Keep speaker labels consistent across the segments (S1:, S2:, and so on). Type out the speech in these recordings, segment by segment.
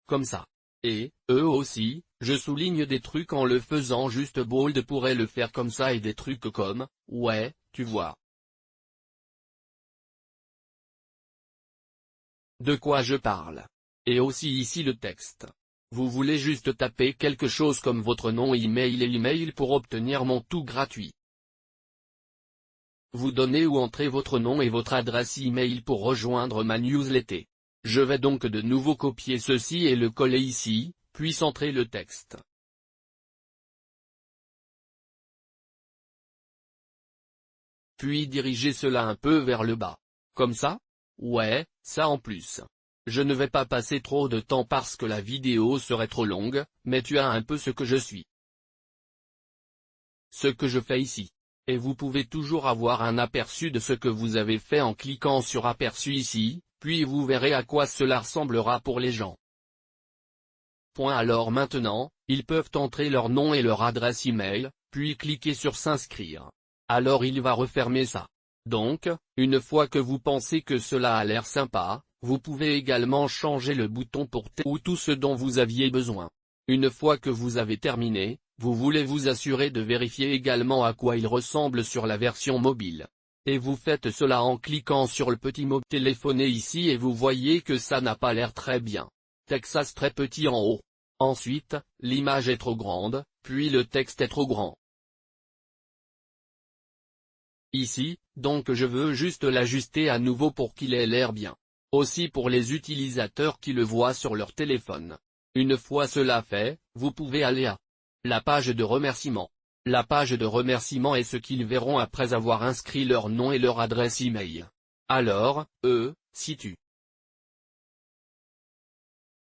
S1: Comme ça. Et, eux aussi, je souligne des trucs en le faisant juste bold pourrait le faire comme ça et des trucs comme, ouais, tu vois. De quoi je parle. Et aussi ici le texte. Vous voulez juste taper quelque chose comme votre nom email et email pour obtenir mon tout gratuit. Vous donnez ou entrez votre nom et votre adresse email pour rejoindre ma newsletter. Je vais donc de nouveau copier ceci et le coller ici, puis centrer le texte. Puis diriger cela un peu vers le bas. Comme ça? Ouais, ça en plus. Je ne vais pas passer trop de temps parce que la vidéo serait trop longue, mais tu as un peu ce que je suis. Ce que je fais ici. Et vous pouvez toujours avoir un aperçu de ce que vous avez fait en cliquant sur aperçu ici, puis vous verrez à quoi cela ressemblera pour les gens. Alors maintenant, ils peuvent entrer leur nom et leur adresse email, puis cliquer sur s'inscrire. Alors il va refermer ça. Donc, une fois que vous pensez que cela a l'air sympa, vous pouvez également changer le bouton pour ou tout ce dont vous aviez besoin. Une fois que vous avez terminé, vous voulez vous assurer de vérifier également à quoi il ressemble sur la version mobile. Et vous faites cela en cliquant sur le petit mot téléphoné ici et vous voyez que ça n'a pas l'air très bien. Texas très petit en haut. Ensuite, l'image est trop grande, puis le texte est trop grand. Ici, donc je veux juste l'ajuster à nouveau pour qu'il ait l'air bien. Aussi pour les utilisateurs qui le voient sur leur téléphone. Une fois cela fait, vous pouvez aller à la page de remerciement. La page de remerciement est ce qu'ils verront après avoir inscrit leur nom et leur adresse email. Alors,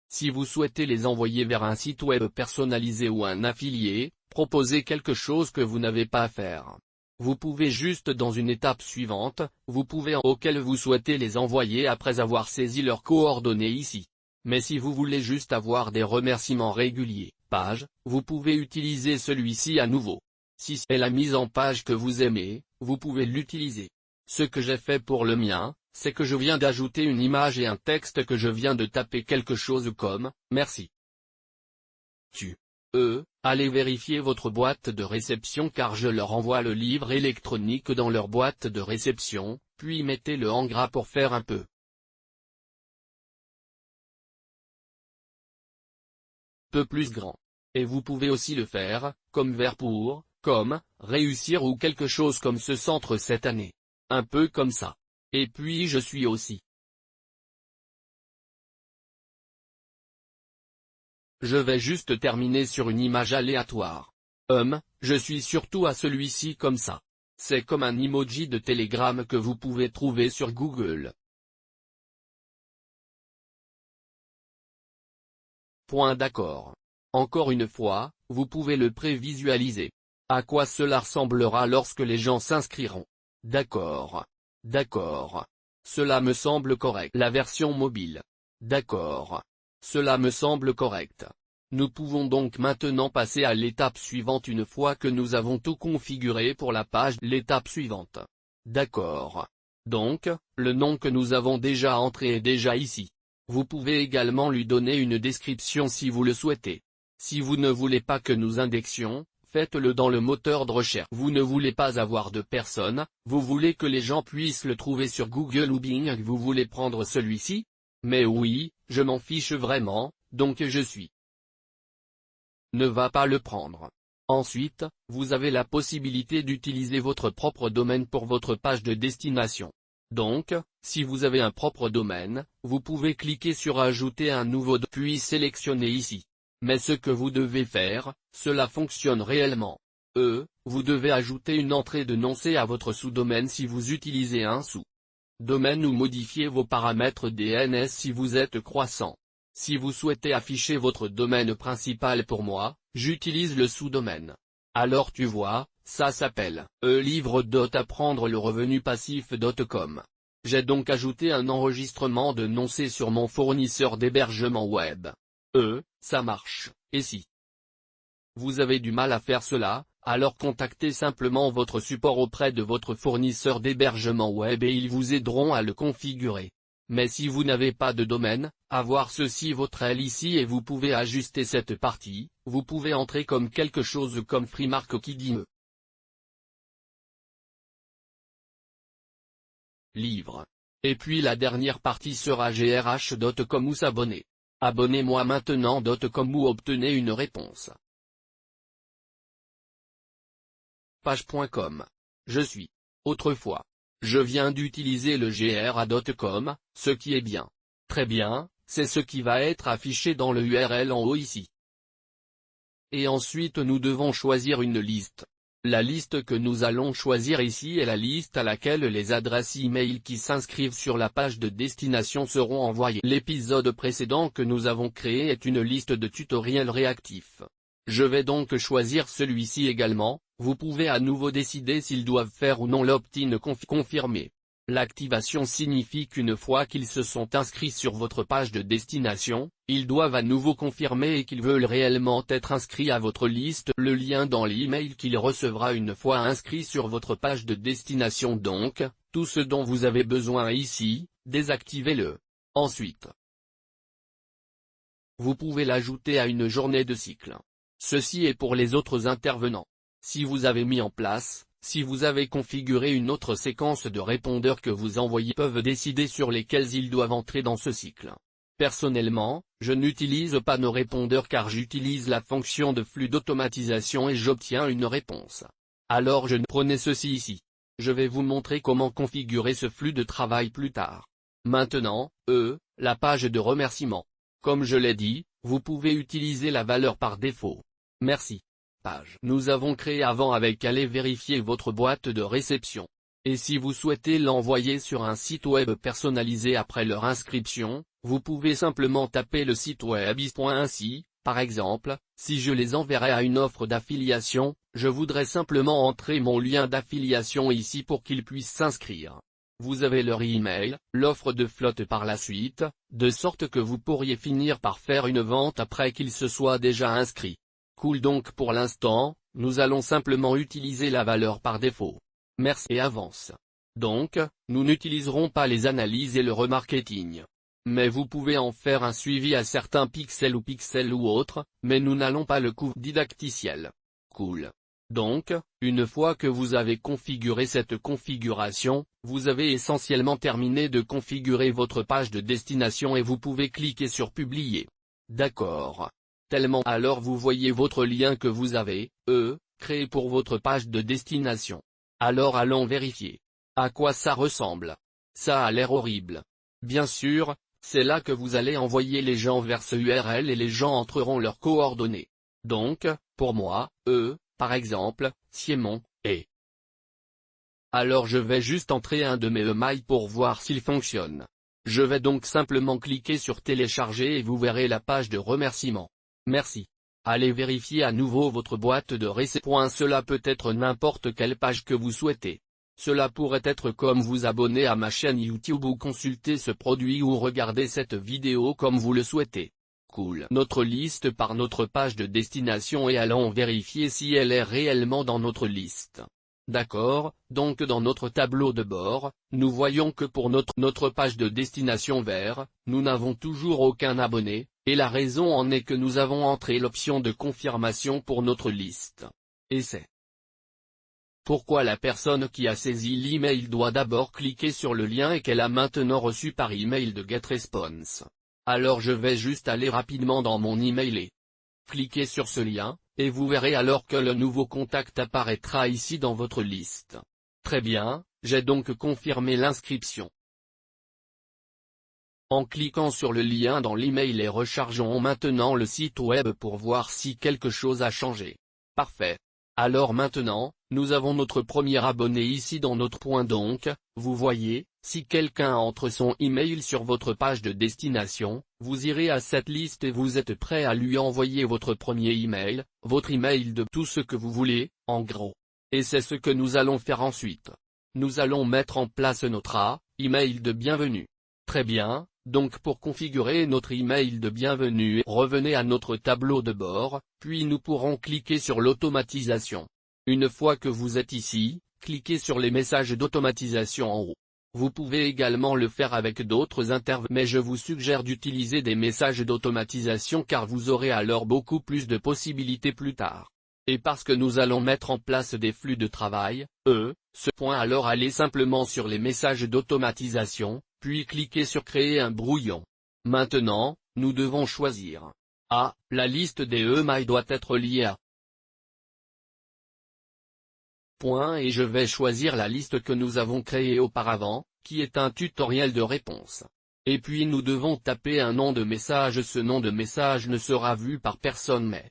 S1: si vous souhaitez les envoyer vers un site web personnalisé ou un affilié, proposez quelque chose que vous n'avez pas à faire. Vous pouvez juste dans une étape suivante, auquel vous souhaitez les envoyer après avoir saisi leurs coordonnées ici. Mais si vous voulez juste avoir des remerciements réguliers, vous pouvez utiliser celui-ci à nouveau. Si c'est la mise en page que vous aimez, vous pouvez l'utiliser. Ce que j'ai fait pour le mien, c'est que je viens d'ajouter une image et un texte que je viens de taper quelque chose comme « Merci ». Allez vérifier votre boîte de réception car je leur envoie le livre électronique dans leur boîte de réception, puis mettez-le en gras pour faire un peu plus grand. Et vous pouvez aussi le faire, comme vers pour, comme, réussir ou quelque chose comme ce centre cette année. Un peu comme ça. Et puis je suis aussi. Je vais juste terminer sur une image aléatoire. Je suis surtout à celui-ci comme ça. C'est comme un emoji de Telegram que vous pouvez trouver sur Google. Point d'accord. Encore une fois, vous pouvez le prévisualiser. À quoi cela ressemblera lorsque les gens s'inscriront. D'accord. D'accord. Cela me semble correct. La version mobile. D'accord. Cela me semble correct. Nous pouvons donc maintenant passer à l'étape suivante une fois que nous avons tout configuré pour la page. L'étape suivante. D'accord. Donc, le nom que nous avons déjà entré est déjà ici. Vous pouvez également lui donner une description si vous le souhaitez. Si vous ne voulez pas que nous indexions, faites-le dans le moteur de recherche. Vous ne voulez pas avoir de personnes, vous voulez que les gens puissent le trouver sur Google ou Bing. Vous voulez prendre celui-ci? Mais oui, je m'en fiche vraiment, donc je suis. Ne va pas le prendre. Ensuite, vous avez la possibilité d'utiliser votre propre domaine pour votre page de destination. Donc, si vous avez un propre domaine, vous pouvez cliquer sur Ajouter un nouveau puis sélectionner ici. Mais ce que vous devez faire, cela fonctionne réellement. Vous devez ajouter une entrée de nom à votre sous-domaine si vous utilisez un sous-domaine ou modifier vos paramètres DNS si vous êtes croissant. Si vous souhaitez afficher votre domaine principal pour moi, j'utilise le sous-domaine. Alors tu vois, ça s'appelle livre.apprendre le revenu passif.com. J'ai donc ajouté un enregistrement de nom sur mon fournisseur d'hébergement web. Ça marche, et si vous avez du mal à faire cela, alors contactez simplement votre support auprès de votre fournisseur d'hébergement web et ils vous aideront à le configurer. Mais si vous n'avez pas de domaine, avoir ceci votre L ici et vous pouvez ajuster cette partie, vous pouvez entrer comme quelque chose comme FreeMark qui dit livre. Et puis la dernière partie sera grh.com ou s'abonner. Abonnez-moi maintenant.com ou obtenez une réponse. Page.com. Je suis. Autrefois. Je viens d'utiliser le gra.com, ce qui est bien. Très bien, c'est ce qui va être affiché dans le URL en haut ici. Et ensuite nous devons choisir une liste. La liste que nous allons choisir ici est la liste à laquelle les adresses e-mail qui s'inscrivent sur la page de destination seront envoyées. L'épisode précédent que nous avons créé est une liste de tutoriels réactifs. Je vais donc choisir celui-ci également. Vous pouvez à nouveau décider s'ils doivent faire ou non l'opt-in confirmé. L'activation signifie qu'une fois qu'ils se sont inscrits sur votre page de destination, ils doivent à nouveau confirmer et qu'ils veulent réellement être inscrits à votre liste. Le lien dans l'email qu'il recevra une fois inscrit sur votre page de destination donc, tout ce dont vous avez besoin ici, désactivez-le. Ensuite, vous pouvez l'ajouter à une journée de cycle. Ceci est pour les autres intervenants. Si vous avez mis en place, si vous avez configuré une autre séquence de répondeurs que vous envoyez peuvent décider sur lesquels ils doivent entrer dans ce cycle. Personnellement, je n'utilise pas nos répondeurs car j'utilise la fonction de flux d'automatisation et j'obtiens une réponse. Alors je prenez ceci ici. Je vais vous montrer comment configurer ce flux de travail plus tard. Maintenant, la page de remerciement. Comme je l'ai dit, vous pouvez utiliser la valeur par défaut. Merci. Page. Nous avons créé avant avec allez vérifier votre boîte de réception. Et si vous souhaitez l'envoyer sur un site web personnalisé après leur inscription, vous pouvez simplement taper le site web is.ainsi, par exemple, si je les enverrais à une offre d'affiliation, je voudrais simplement entrer mon lien d'affiliation ici pour qu'ils puissent s'inscrire. Vous avez leur email, l'offre de flotte par la suite, de sorte que vous pourriez finir par faire une vente après qu'ils se soient déjà inscrits. Cool donc pour l'instant, nous allons simplement utiliser la valeur par défaut. Merci et avance. Donc, nous n'utiliserons pas les analyses et le remarketing. Mais vous pouvez en faire un suivi à certains pixels ou autres, mais nous n'allons pas le couvrir didacticiel. Cool. Donc, une fois que vous avez configuré cette configuration, vous avez essentiellement terminé de configurer votre page de destination et vous pouvez cliquer sur Publier. D'accord. Tellement alors vous voyez votre lien que vous avez, créé pour votre page de destination. Alors allons vérifier. À quoi ça ressemble? Ça a l'air horrible. Bien sûr, c'est là que vous allez envoyer les gens vers ce URL et les gens entreront leurs coordonnées. Donc, pour moi, par exemple, Simon, et alors je vais juste entrer un de mes emails pour voir s'il fonctionne. Je vais donc simplement cliquer sur télécharger et vous verrez la page de remerciement. Merci. Allez vérifier à nouveau votre boîte de réception. Cela peut être n'importe quelle page que vous souhaitez. Cela pourrait être comme vous abonner à ma chaîne YouTube ou consulter ce produit ou regarder cette vidéo comme vous le souhaitez. Cool. Notre liste par notre page de destination et allons vérifier si elle est réellement dans notre liste. D'accord, donc dans notre tableau de bord, nous voyons que pour notre page de destination vert, nous n'avons toujours aucun abonné, et la raison en est que nous avons entré l'option de confirmation pour notre liste. Et c'est pourquoi la personne qui a saisi l'email doit d'abord cliquer sur le lien et qu'elle a maintenant reçu par email de GetResponse. Alors je vais juste aller rapidement dans mon email et cliquer sur ce lien, et vous verrez alors que le nouveau contact apparaîtra ici dans votre liste. Très bien, j'ai donc confirmé l'inscription. En cliquant sur le lien dans l'email et rechargeons maintenant le site web pour voir si quelque chose a changé. Parfait. Alors maintenant, nous avons notre premier abonné ici dans notre point donc, vous voyez, si quelqu'un entre son email sur votre page de destination, vous irez à cette liste et vous êtes prêt à lui envoyer votre premier email, votre email de tout ce que vous voulez, en gros. Et c'est ce que nous allons faire ensuite. Nous allons mettre en place notre email de bienvenue. Très bien, donc pour configurer notre email de bienvenue, revenez à notre tableau de bord, puis nous pourrons cliquer sur l'automatisation. Une fois que vous êtes ici, cliquez sur les messages d'automatisation en haut. Vous pouvez également le faire avec d'autres intervenants, mais je vous suggère d'utiliser des messages d'automatisation car vous aurez alors beaucoup plus de possibilités plus tard. Et parce que nous allons mettre en place des flux de travail, ce point alors allez simplement sur les messages d'automatisation, puis cliquez sur créer un brouillon. Maintenant, nous devons choisir. La liste des emails doit être liée à et je vais choisir la liste que nous avons créée auparavant, qui est un tutoriel de réponse. Et puis nous devons taper un nom de message. Ce nom de message ne sera vu par personne mais,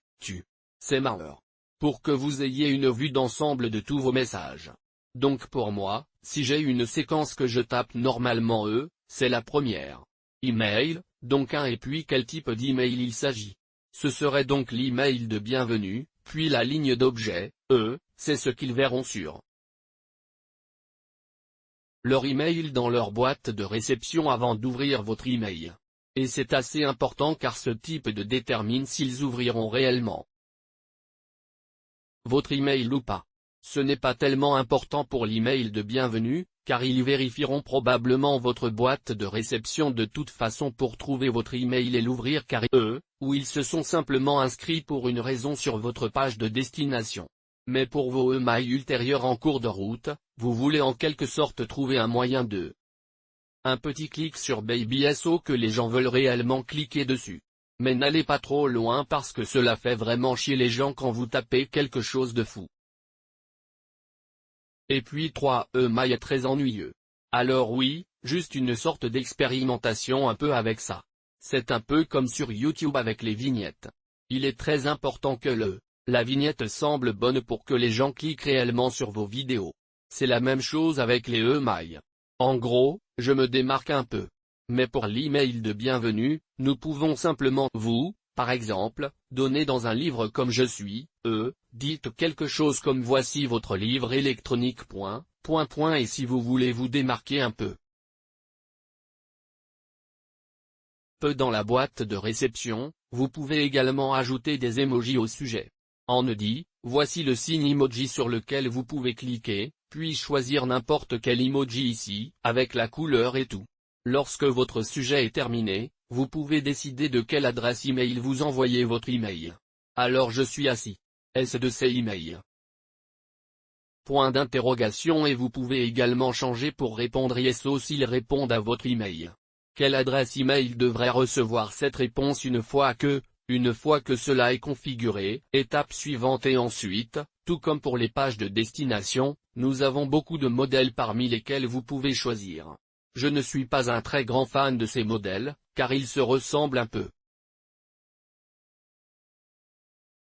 S1: c'est marrant. Pour que vous ayez une vue d'ensemble de tous vos messages. Donc pour moi, si j'ai une séquence que je tape normalement c'est la première. Email, donc et puis quel type d'email il s'agit. Ce serait donc l'email de bienvenue, puis la ligne d'objet, c'est ce qu'ils verront sur leur email dans leur boîte de réception avant d'ouvrir votre email. Et c'est assez important car ce type de détermine s'ils ouvriront réellement votre email ou pas. Ce n'est pas tellement important pour l'email de bienvenue, car ils vérifieront probablement votre boîte de réception de toute façon pour trouver votre email et l'ouvrir car ou ils se sont simplement inscrits pour une raison sur votre page de destination. Mais pour vos emails ultérieurs en cours de route, vous voulez en quelque sorte trouver un moyen de un petit clic sur Baby SO que les gens veulent réellement cliquer dessus. Mais n'allez pas trop loin parce que cela fait vraiment chier les gens quand vous tapez quelque chose de fou. Et puis 3 email est très ennuyeux. Alors oui, juste une sorte d'expérimentation un peu avec ça. C'est un peu comme sur YouTube avec les vignettes. Il est très important que la vignette semble bonne pour que les gens cliquent réellement sur vos vidéos. C'est la même chose avec les emails. En gros, je me démarque un peu. Mais pour l'email de bienvenue, nous pouvons simplement par exemple, donner dans un livre comme je suis, dites quelque chose comme voici votre livre électronique ... et si vous voulez vous démarquer un peu. Dans la boîte de réception, vous pouvez également ajouter des emojis au sujet. Voici le signe emoji sur lequel vous pouvez cliquer, puis choisir n'importe quel emoji ici, avec la couleur et tout. Lorsque votre sujet est terminé, vous pouvez décider de quelle adresse email vous envoyez votre email. Alors je suis assis. Est-ce de ces emails? Point d'interrogation et vous pouvez également changer pour répondre yes s'ils répondent à votre email. Quelle adresse email devrait recevoir cette réponse une fois que cela est configuré? Étape suivante et ensuite, tout comme pour les pages de destination, nous avons beaucoup de modèles parmi lesquels vous pouvez choisir. Je ne suis pas un très grand fan de ces modèles, car ils se ressemblent un peu.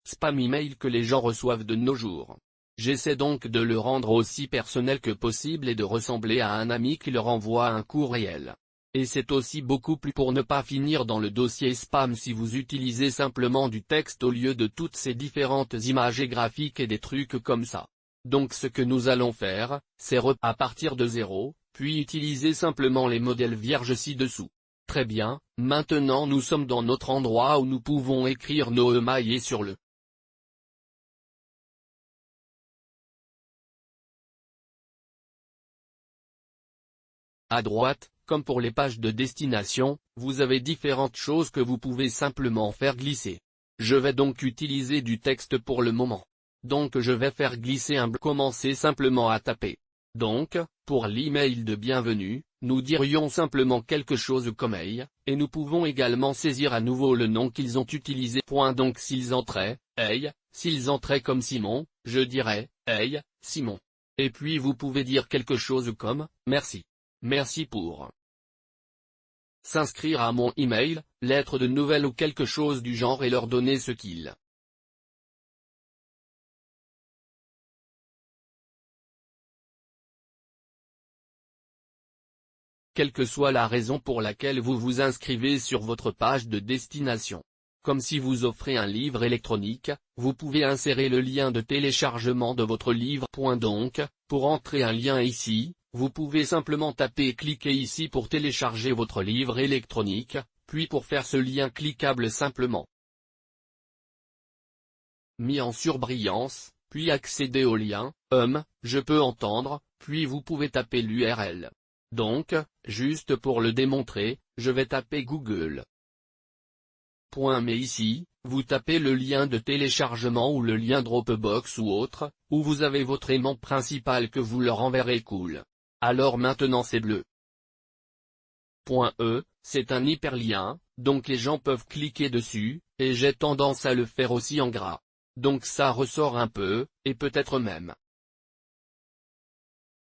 S1: Spam email que les gens reçoivent de nos jours. J'essaie donc de le rendre aussi personnel que possible et de ressembler à un ami qui leur envoie un courriel. Et c'est aussi beaucoup plus pour ne pas finir dans le dossier spam si vous utilisez simplement du texte au lieu de toutes ces différentes images et graphiques et des trucs comme ça. Donc ce que nous allons faire, c'est à partir de zéro, puis utiliser simplement les modèles vierges ci-dessous. Très bien, maintenant nous sommes dans notre endroit où nous pouvons écrire nos emails sur le à droite, comme pour les pages de destination, vous avez différentes choses que vous pouvez simplement faire glisser. Je vais donc utiliser du texte pour le moment. Donc je vais faire glisser un commencer simplement à taper. Donc, pour l'email de bienvenue, nous dirions simplement quelque chose comme hey, et nous pouvons également saisir à nouveau le nom qu'ils ont utilisé. Donc s'ils entraient, hey, s'ils entraient comme Simon, je dirais, hey, Simon. Et puis vous pouvez dire quelque chose comme, merci. Merci pour s'inscrire à mon email, lettre de nouvelles ou quelque chose du genre et leur donner ce qu'ils quelle que soit la raison pour laquelle vous vous inscrivez sur votre page de destination. Comme si vous offrez un livre électronique, vous pouvez insérer le lien de téléchargement de votre livre. Donc, pour entrer un lien ici, vous pouvez simplement taper et cliquer ici pour télécharger votre livre électronique, puis pour faire ce lien cliquable simplement mis en surbrillance, puis accéder au lien, je peux entendre, puis vous pouvez taper l'URL. Donc, juste pour le démontrer, je vais taper Google. Mais ici, vous tapez le lien de téléchargement ou le lien Dropbox ou autre, où vous avez votre aimant principal que vous leur enverrez cool. Alors maintenant c'est bleu. C'est un hyperlien, donc les gens peuvent cliquer dessus, et j'ai tendance à le faire aussi en gras. Donc ça ressort un peu, et peut-être même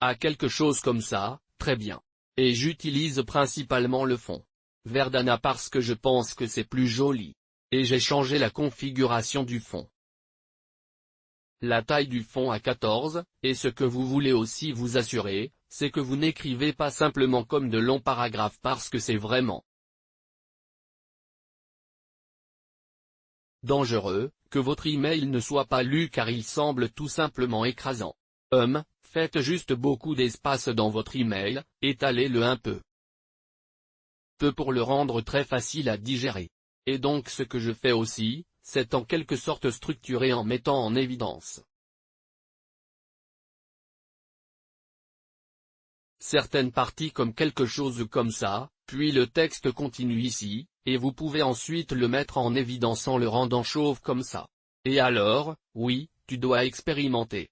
S1: à quelque chose comme ça, très bien. Et j'utilise principalement le fond Verdana parce que je pense que c'est plus joli. Et j'ai changé la configuration du fond. La taille du fond à 14, et ce que vous voulez aussi vous assurer, c'est que vous n'écrivez pas simplement comme de longs paragraphes parce que c'est vraiment dangereux, que votre email ne soit pas lu car il semble tout simplement écrasant. Faites juste beaucoup d'espace dans votre email, étalez-le un peu pour le rendre très facile à digérer. Et donc ce que je fais aussi, c'est en quelque sorte structurer en mettant en évidence certaines parties comme quelque chose comme ça, puis le texte continue ici, et vous pouvez ensuite le mettre en évidence en le rendant chauve comme ça. Et alors, oui, tu dois expérimenter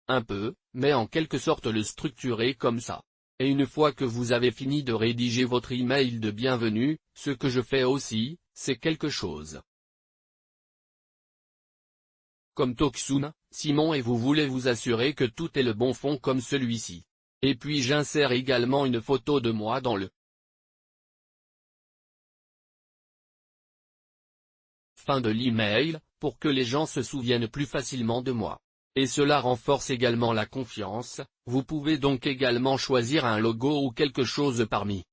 S1: un peu, mais en quelque sorte le structurer comme ça. Et une fois que vous avez fini de rédiger votre email de bienvenue, ce que je fais aussi, c'est quelque chose comme Toksun, Simon et vous voulez vous assurer que tout est le bon fond comme celui-ci. Et puis j'insère également une photo de moi dans le fin de l'email, pour que les gens se souviennent plus facilement de moi. Et cela renforce également la confiance, vous pouvez donc également choisir un logo ou quelque chose parmi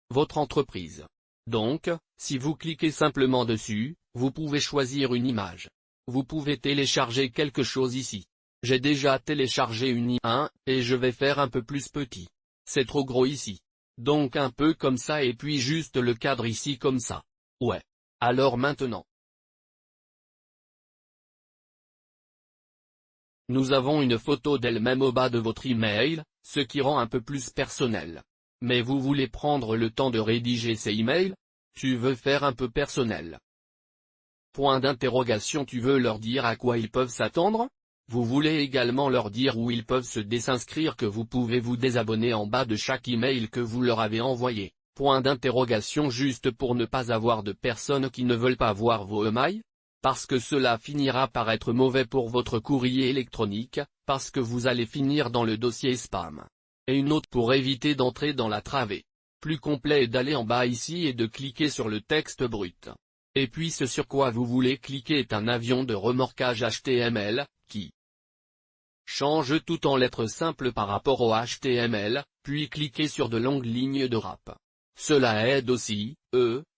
S1: votre entreprise. Donc, si vous cliquez simplement dessus, vous pouvez choisir une image. Vous pouvez télécharger quelque chose ici. J'ai déjà téléchargé une I1, et je vais faire un peu plus petit. C'est trop gros ici. Donc un peu comme ça et puis juste le cadre ici comme ça. Ouais. Alors maintenant, nous avons une photo d'elle-même au bas de votre email, ce qui rend un peu plus personnel. Mais vous voulez prendre le temps de rédiger ces emails? Tu veux faire un peu personnel? Point d'interrogation. Tu veux leur dire à quoi ils peuvent s'attendre? Vous voulez également leur dire où ils peuvent se désinscrire, que vous pouvez vous désabonner en bas de chaque email que vous leur avez envoyé. Point d'interrogation. Juste pour ne pas avoir de personnes qui ne veulent pas voir vos emails? Parce que cela finira par être mauvais pour votre courrier électronique, parce que vous allez finir dans le dossier spam. Et une autre pour éviter d'entrer dans la travée plus complet est d'aller en bas ici et de cliquer sur le texte brut. Et puis ce sur quoi vous voulez cliquer est un avion de remorquage HTML, qui change tout en lettres simples par rapport au HTML, puis cliquez sur de longues lignes de rap. Cela aide aussi,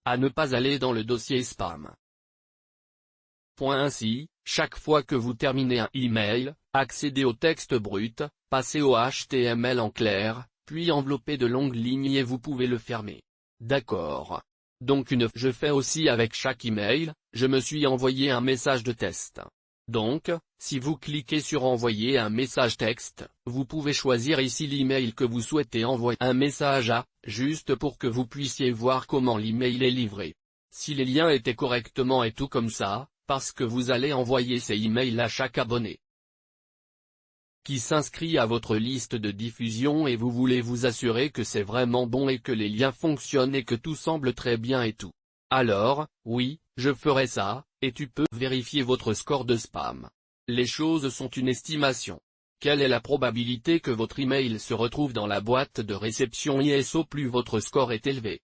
S1: à ne pas aller dans le dossier spam. Ainsi, chaque fois que vous terminez un email, accédez au texte brut, passez au HTML en clair, puis enveloppez de longues lignes et vous pouvez le fermer. D'accord. Donc je fais aussi avec chaque email, je me suis envoyé un message de test. Donc, si vous cliquez sur envoyer un message texte, vous pouvez choisir ici l'email que vous souhaitez envoyer un message à, juste pour que vous puissiez voir comment l'email est livré. Si les liens étaient correctement et tout comme ça, parce que vous allez envoyer ces emails à chaque abonné qui s'inscrit à votre liste de diffusion et vous voulez vous assurer que c'est vraiment bon et que les liens fonctionnent et que tout semble très bien et tout. Alors, oui, je ferai ça, et tu peux vérifier votre score de spam. Les choses sont une estimation. Quelle est la probabilité que votre email se retrouve dans la boîte de réception ISO plus votre score est élevé?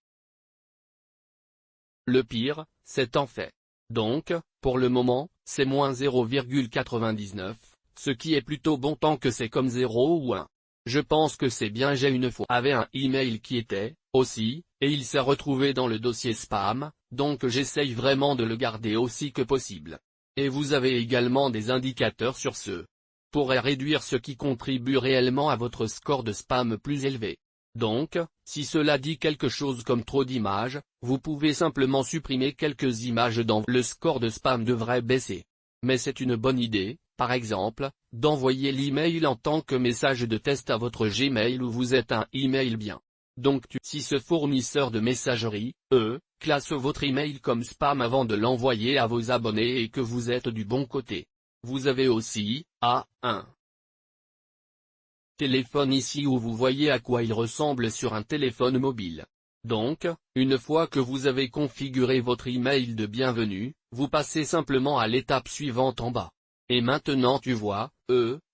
S1: Le pire, c'est en fait. Donc, pour le moment, c'est moins 0,99. Ce qui est plutôt bon tant que c'est comme 0 ou 1. Je pense que c'est bien. J'ai une fois avait un email qui était, aussi, et il s'est retrouvé dans le dossier spam, donc j'essaye vraiment de le garder aussi que possible. Et vous avez également des indicateurs sur ce pourrait réduire ce qui contribue réellement à votre score de spam plus élevé. Donc, si cela dit quelque chose comme trop d'images, vous pouvez simplement supprimer quelques images dans le score de spam devrait baisser. Mais c'est une bonne idée, par exemple, d'envoyer l'email en tant que message de test à votre Gmail ou vous êtes un email bien. Donc si ce fournisseur de messagerie, classe votre email comme spam avant de l'envoyer à vos abonnés et que vous êtes du bon côté. Vous avez aussi, un téléphone ici où vous voyez à quoi il ressemble sur un téléphone mobile. Donc, une fois que vous avez configuré votre email de bienvenue, vous passez simplement à l'étape suivante en bas. Et maintenant tu vois,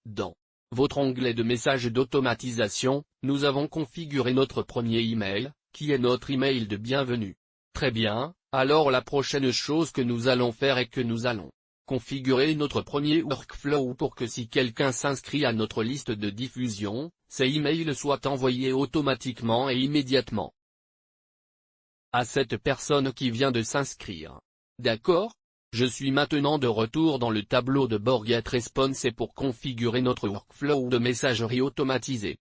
S1: dans votre onglet de messages d'automatisation, nous avons configuré notre premier email, qui est notre email de bienvenue. Très bien, alors la prochaine chose que nous allons faire est que nous allons configurer notre premier workflow pour que si quelqu'un s'inscrit à notre liste de diffusion, ces emails soient envoyés automatiquement et immédiatement à cette personne qui vient de s'inscrire. D'accord? Je suis maintenant de retour dans le tableau de bord GetResponse et pour configurer notre workflow de messagerie automatisée.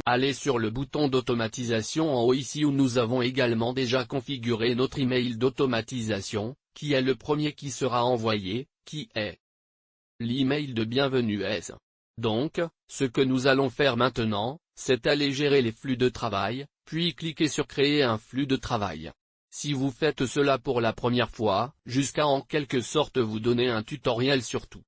S1: Allez sur le bouton d'automatisation en haut ici où nous avons également déjà configuré notre email d'automatisation, qui est le premier qui sera envoyé, qui est l'email de bienvenue S. Donc, ce que nous allons faire maintenant, c'est aller gérer les flux de travail, puis cliquer sur créer un flux de travail. Si vous faites cela pour la première fois, jusqu'à en quelque sorte vous donner un tutoriel sur tout.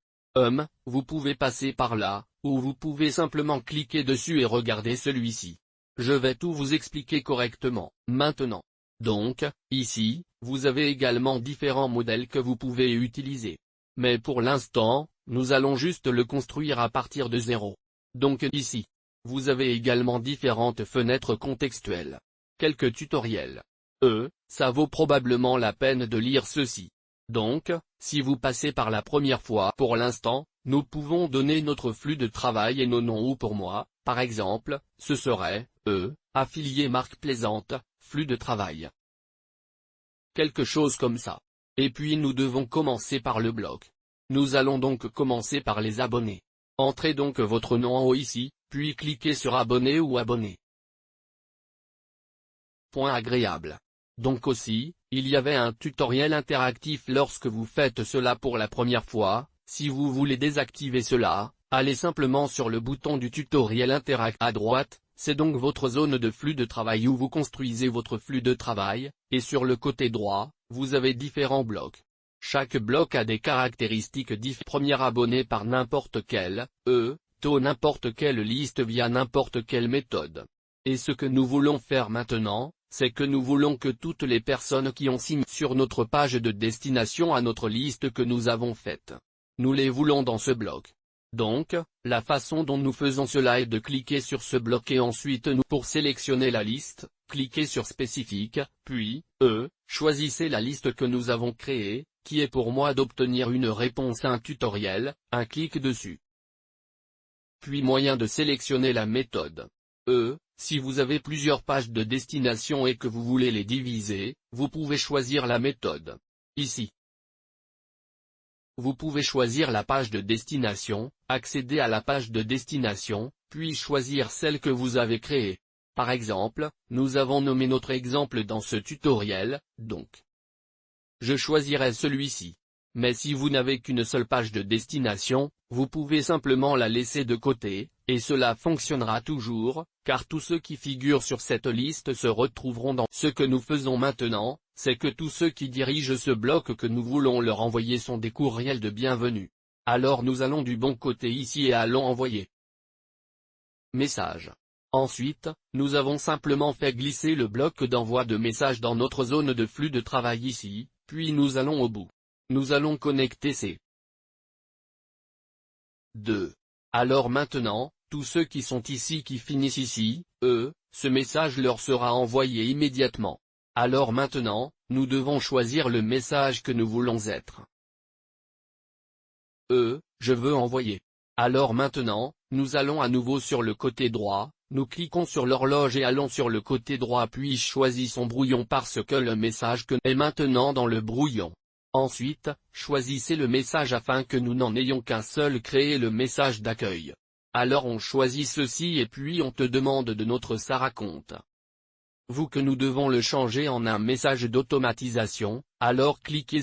S1: Vous pouvez passer par là, ou vous pouvez simplement cliquer dessus et regarder celui-ci. Je vais tout vous expliquer correctement, maintenant. Donc, ici, vous avez également différents modèles que vous pouvez utiliser. Mais pour l'instant, nous allons juste le construire à partir de zéro. Donc ici, vous avez également différentes fenêtres contextuelles. Quelques tutoriels. Ça vaut probablement la peine de lire ceci. Donc, si vous passez par la première fois pour l'instant, nous pouvons donner notre flux de travail et nos noms ou pour moi, par exemple, ce serait, affilié marque plaisante, flux de travail. Quelque chose comme ça. Et puis nous devons commencer par le bloc. Nous allons donc commencer par les abonnés. Entrez donc votre nom en haut ici, puis cliquez sur abonné ou abonné. Point agréable. Donc aussi, il y avait un tutoriel interactif lorsque vous faites cela pour la première fois. Si vous voulez désactiver cela, allez simplement sur le bouton du tutoriel interactif à droite, c'est donc votre zone de flux de travail où vous construisez votre flux de travail, et sur le côté droit, vous avez différents blocs. Chaque bloc a des caractéristiques différentes. Premier abonné par n'importe quel, taux n'importe quelle liste via n'importe quelle méthode. Et ce que nous voulons faire maintenant, c'est que nous voulons que toutes les personnes qui ont signé sur notre page de destination à notre liste que nous avons faite, nous les voulons dans ce bloc. Donc, la façon dont nous faisons cela est de cliquer sur ce bloc et ensuite pour sélectionner la liste, cliquez sur spécifique, puis, choisissez la liste que nous avons créée, qui est pour moi d'obtenir une réponse à un tutoriel, un clic dessus. Puis moyen de sélectionner la méthode. Si vous avez plusieurs pages de destination et que vous voulez les diviser, vous pouvez choisir la méthode. Ici, vous pouvez choisir la page de destination, accéder à la page de destination, puis choisir celle que vous avez créée. Par exemple, nous avons nommé notre exemple dans ce tutoriel, donc je choisirai celui-ci. Mais si vous n'avez qu'une seule page de destination, vous pouvez simplement la laisser de côté, et cela fonctionnera toujours, car tous ceux qui figurent sur cette liste se retrouveront dans ce que nous faisons maintenant, c'est que tous ceux qui dirigent ce bloc que nous voulons leur envoyer sont des courriels de bienvenue. Alors nous allons du bon côté ici et allons envoyer message. Ensuite, nous avons simplement fait glisser le bloc d'envoi de messages dans notre zone de flux de travail ici, puis nous allons au bout. Nous allons connecter ces deux. Alors maintenant, tous ceux qui sont ici qui finissent ici, ce message leur sera envoyé immédiatement. Alors maintenant, nous devons choisir le message que nous voulons être. Je veux envoyer. Alors maintenant, nous allons à nouveau sur le côté droit, nous cliquons sur l'horloge et allons sur le côté droit puis choisissons brouillon parce que le message que est maintenant dans le brouillon. Ensuite, choisissez le message afin que nous n'en ayons qu'un seul, créez le message d'accueil. Alors on choisit ceci et puis on te demande de notre ça raconte. Vous que nous devons le changer en un message d'automatisation, alors cliquez